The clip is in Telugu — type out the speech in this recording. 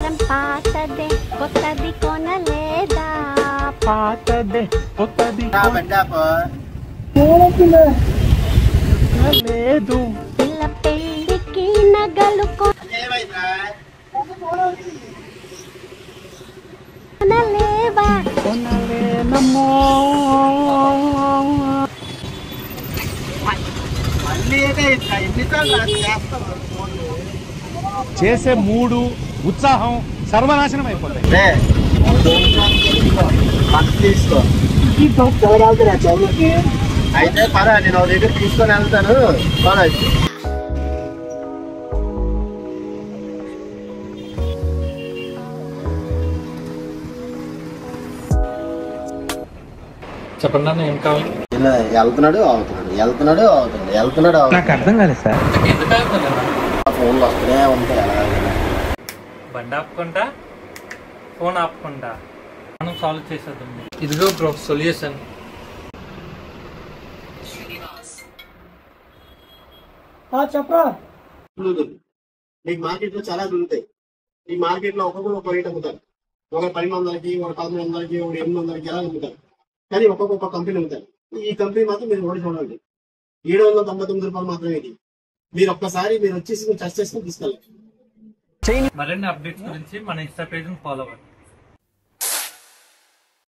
బంగారం పాతదే కొత్తది కొనలేదా పాతదే కొత్తది లేదు పిల్ల పెళ్ళికి నగలు కొనలేవా కొనలేనమ్మో చేసే మూడు ఉత్సాహం సర్వనాశనం అయిపోతాయి. అయితే పరా నేను దగ్గర తీసుకొని వెళ్తాను. చెప్పండి అన్న, ఏం కావాలి? వెళ్తున్నాడు నాకు అర్థం కాలేదు సార్. ఫోన్లు వస్తూనే ఉంటాయి. బండి ఆపుకుంటా, ఫోన్ ఆపుకుంటా, మనం సాల్వ్ చేసేద్దాం. ఇదిగో బ్రో సొల్యూషన్. చెప్పరా మీకు మార్కెట్ లో చాలా దొరుకుతాయి. ఈ మార్కెట్ లో ఒక్కొక్కరు ఒక రేట్ అమ్ముతారు. ఒక 1200కి, ఒక 1100కి, ఒక 800కి అలా అమ్ముతారు. కానీ ఒక్కొక్క కంపెనీ అమ్ముతారు. ఈ కంపెనీ మాత్రం మీరు ఓడి చూడండి, 799 రూపాయలు మాత్రమే. ఇది మీరు ఒక్కసారి మీరు వచ్చేసి టెస్ట్ చేసుకుని తీసుకెళ్ళండి. మరిన్ని అప్డేట్స్ గురించి మన ఇన్స్టా పేజ్ ఫాలో అవ్వండి.